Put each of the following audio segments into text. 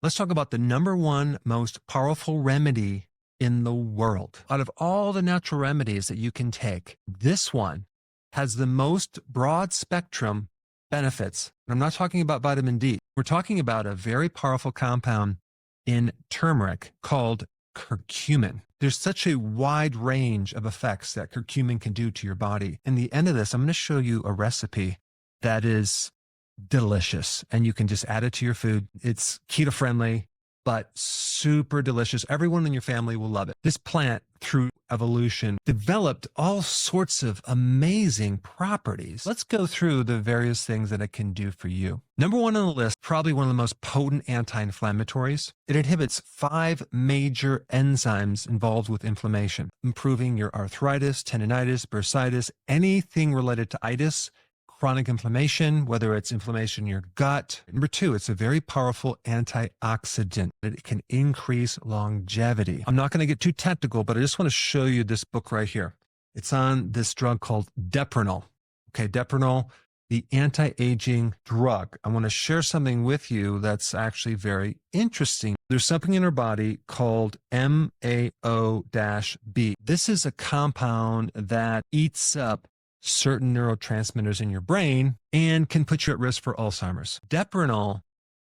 Let's talk about the number one most powerful remedy in the world. Out of all the natural remedies that you can take, this one has the most broad spectrum benefits. And I'm not talking about vitamin D. We're talking about a very powerful compound in turmeric called curcumin. There's such a wide range of effects that curcumin can do to your body. In the end of this, I'm going to show you a recipe that is delicious, and you can just add it to your food. It's keto friendly, but super delicious. Everyone in your family will love it. This plant, through evolution, developed all sorts of amazing properties. Let's go through the various things that it can do for you. Number one on the list, probably one of the most potent anti-inflammatories. It inhibits 5 major enzymes involved with inflammation, improving your arthritis, tendinitis, bursitis, anything related to itis, chronic inflammation, whether it's inflammation in your gut. Number 2, it's a very powerful antioxidant. It can increase longevity. I'm not going to get too technical, but I just want to show you this book right here. It's on this drug called Deprenol. Okay, Deprenol, the anti-aging drug. I want to share something with you that's actually very interesting. There's something in our body called MAO-B. This is a compound that eats up certain neurotransmitters in your brain and can put you at risk for Alzheimer's. Deprenol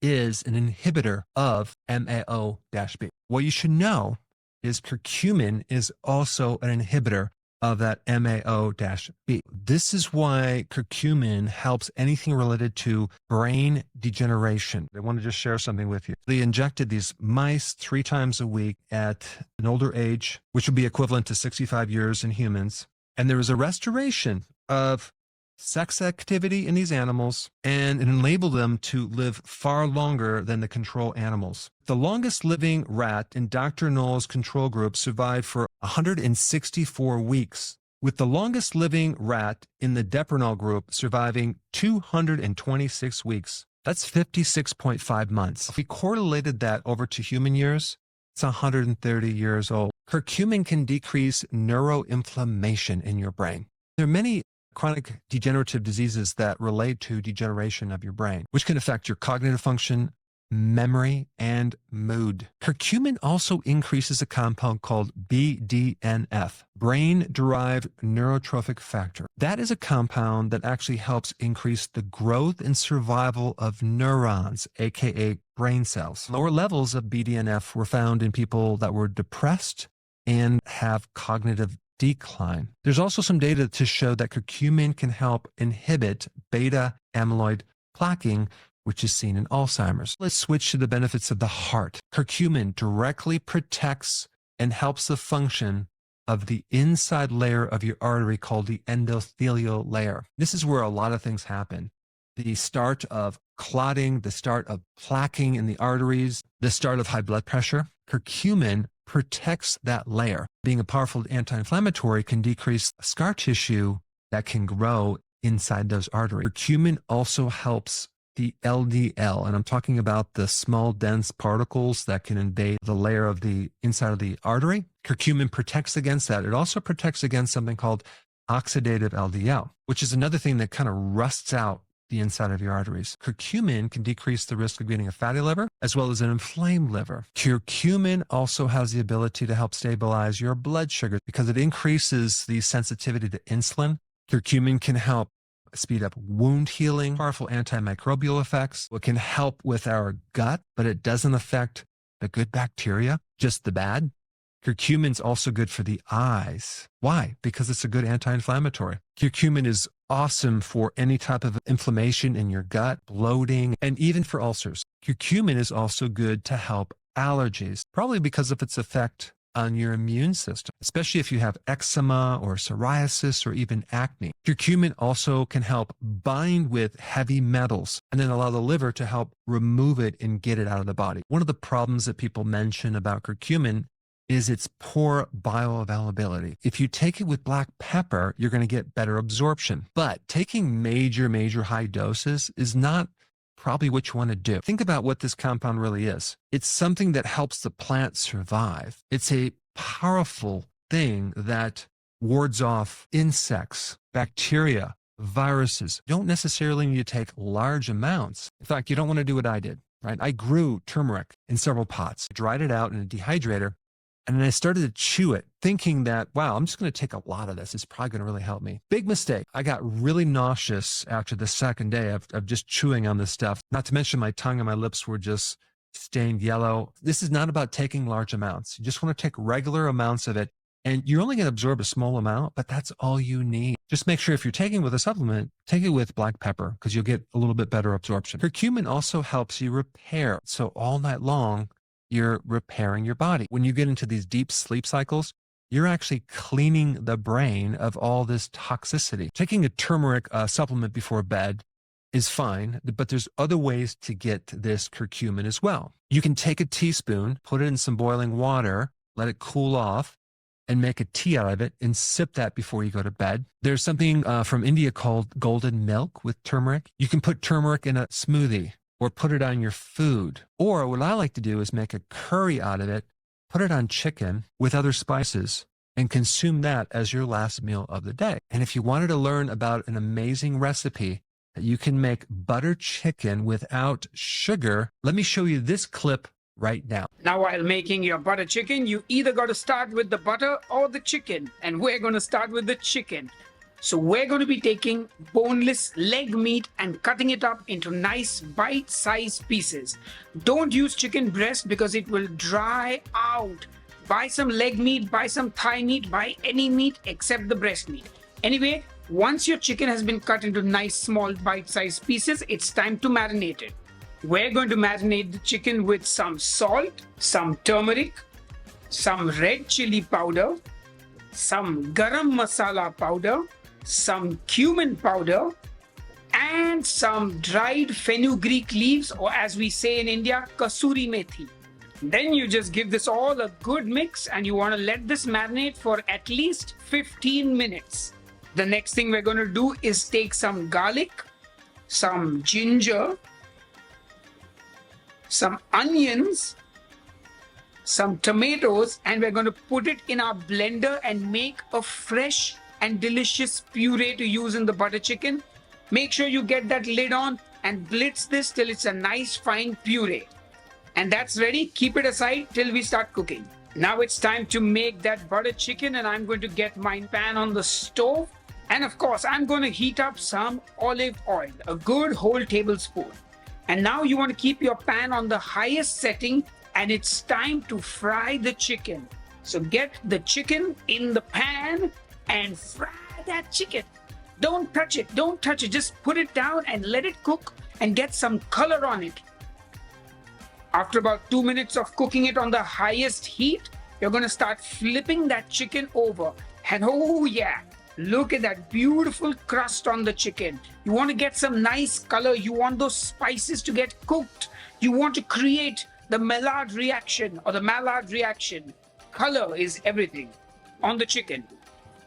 is an inhibitor of MAO-B. What you should know is curcumin is also an inhibitor of that MAO-B. This is why curcumin helps anything related to brain degeneration. I want to just share something with you. They injected these mice 3 times a week at an older age, which would be equivalent to 65 years in humans. And there was a restoration of sex activity in these animals, and it enabled them to live far longer than the control animals. The longest living rat in Dr. Knoll's control group survived for 164 weeks, with the longest living rat in the Deprenol group surviving 226 weeks. That's 56.5 months. If we correlated that over to human years, it's 130 years old. Curcumin can decrease neuroinflammation in your brain. There are many chronic degenerative diseases that relate to degeneration of your brain, which can affect your cognitive function, memory, and mood. Curcumin also increases a compound called BDNF, brain-derived neurotrophic factor. That is a compound that actually helps increase the growth and survival of neurons, aka brain cells. Lower levels of BDNF were found in people that were depressed and have cognitive decline. There's also some data to show that curcumin can help inhibit beta-amyloid plaquing, which is seen in Alzheimer's. Let's switch to the benefits of the heart. Curcumin directly protects and helps the function of the inside layer of your artery called the endothelial layer. This is where a lot of things happen. The start of clotting, the start of plaquing in the arteries, the start of high blood pressure. Curcumin protects that layer. Being a powerful anti-inflammatory can decrease scar tissue that can grow inside those arteries. Curcumin also helps the LDL, and I'm talking about the small dense particles that can invade the layer of the inside of the artery. Curcumin protects against that. It also protects against something called oxidative LDL, which is another thing that kind of rusts out the inside of your arteries. Curcumin can decrease the risk of getting a fatty liver as well as an inflamed liver. Curcumin also has the ability to help stabilize your blood sugar because it increases the sensitivity to insulin. Curcumin can help speed up wound healing, powerful antimicrobial effects. It can help with our gut, but it doesn't affect the good bacteria, just the bad. Curcumin's also good for the eyes. Why? Because it's a good anti-inflammatory. Curcumin is awesome for any type of inflammation in your gut, bloating, and even for ulcers. Curcumin is also good to help allergies, probably because of its effect on your immune system, especially if you have eczema or psoriasis or even acne. Curcumin also can help bind with heavy metals and then allow the liver to help remove it and get it out of the body. One of the problems that people mention about curcumin is its poor bioavailability. If you take it with black pepper, you're going to get better absorption. But taking major high doses is not probably what you want to do. Think about what this compound really is. It's something that helps the plant survive. It's a powerful thing that wards off insects, bacteria, viruses. You don't necessarily need to take large amounts. In fact, you don't want to do what I did. right? I grew turmeric in several pots, dried it out in a dehydrator, and then I started to chew it, thinking that, wow, I'm just going to take a lot of this. It's probably going to really help me. Big mistake. I got really nauseous after the second day of just chewing on this stuff. Not to mention my tongue and my lips were just stained yellow. This is not about taking large amounts. You just want to take regular amounts of it. And you're only going to absorb a small amount, but that's all you need. Just make sure if you're taking it with a supplement, take it with black pepper because you'll get a little bit better absorption. Curcumin also helps you repair. So all night long, you're repairing your body. When you get into these deep sleep cycles, you're actually cleaning the brain of all this toxicity. Taking a turmeric supplement before bed is fine, but there's other ways to get this curcumin as well. You can take a teaspoon, put it in some boiling water, let it cool off, and make a tea out of it and sip that before you go to bed. There's something from India called golden milk with turmeric. You can put turmeric in a smoothie or put it on your food. Or what I like to do is make a curry out of it, put it on chicken with other spices, and consume that as your last meal of the day. And if you wanted to learn about an amazing recipe that you can make butter chicken without sugar, let me show you this clip right now. Now, while making your butter chicken, you either got to start with the butter or the chicken. And we're going to start with the chicken. So we're going to be taking boneless leg meat and cutting it up into nice bite-sized pieces. Don't use chicken breast because it will dry out. Buy some leg meat, buy some thigh meat, buy any meat except the breast meat. Anyway, once your chicken has been cut into nice small bite-sized pieces, it's time to marinate it. We're going to marinate the chicken with some salt, some turmeric, some red chili powder, some garam masala powder, some cumin powder, and some dried fenugreek leaves, or as we say in India, kasuri methi. Then you just give this all a good mix and you want to let this marinate for at least 15 minutes. The next thing we're going to do is take some garlic, some ginger, some onions, some tomatoes, and we're going to put it in our blender and make a fresh and delicious puree to use in the butter chicken. Make sure you get that lid on and blitz this till it's a nice fine puree. And that's ready. Keep it aside till we start cooking. Now it's time to make that butter chicken, and I'm going to get my pan on the stove. And of course, I'm going to heat up some olive oil, a good whole tablespoon. And now you want to keep your pan on the highest setting, and it's time to fry the chicken. So get the chicken in the pan and fry that chicken. Don't touch it. Don't touch it. Just put it down and let it cook and get some color on it. After about 2 minutes of cooking it on the highest heat, you're going to start flipping that chicken over. And oh yeah, look at that beautiful crust on the chicken. You want to get some nice color. You want those spices to get cooked. You want to create the Maillard reaction or the Maillard reaction. Color is everything on the chicken.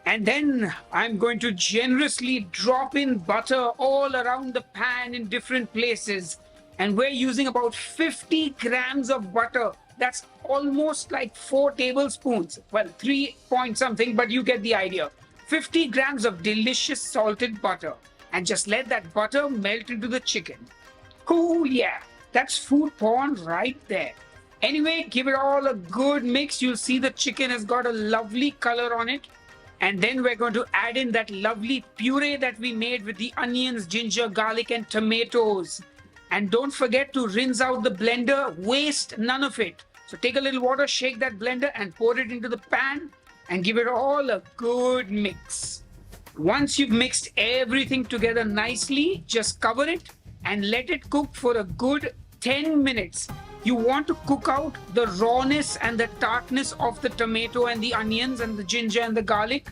And then I'm going to generously drop in butter all around the pan in different places. And we're using about 50 grams of butter. That's almost like 4 tablespoons. Well, 3 point something, but you get the idea. 50 grams of delicious salted butter. And just let that butter melt into the chicken. Oh yeah, that's food porn right there. Anyway, give it all a good mix. You'll see the chicken has got a lovely color on it. And then we're going to add in that lovely puree that we made with the onions, ginger, garlic, and tomatoes. And don't forget to rinse out the blender, waste none of it. So take a little water, shake that blender, and pour it into the pan and give it all a good mix. Once you've mixed everything together nicely, just cover it and let it cook for a good 10 minutes. You want to cook out the rawness and the tartness of the tomato and the onions and the ginger and the garlic.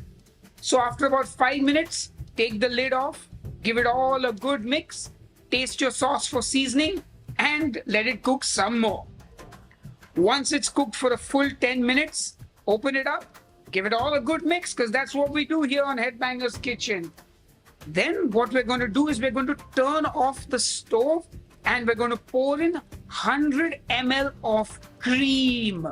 So after about 5 minutes, take the lid off, give it all a good mix, taste your sauce for seasoning, and let it cook some more. Once it's cooked for a full 10 minutes, open it up, give it all a good mix, because that's what we do here on Headbangers Kitchen. Then what we're going to do is we're going to turn off the stove and we're going to pour in 100 ml of cream.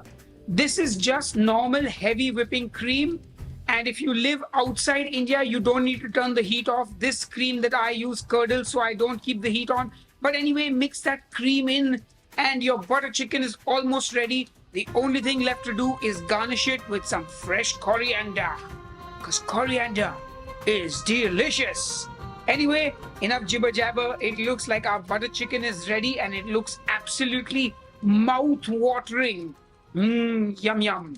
This is just normal heavy whipping cream. And if you live outside India, you don't need to turn the heat off. This cream that I use curdles, so I don't keep the heat on. But anyway, mix that cream in And your butter chicken is almost ready. The only thing left to do is garnish it with some fresh coriander, because coriander is delicious. Anyway, enough jibber jabber. It looks like our butter chicken is ready and it looks absolutely mouth watering. Yum yum.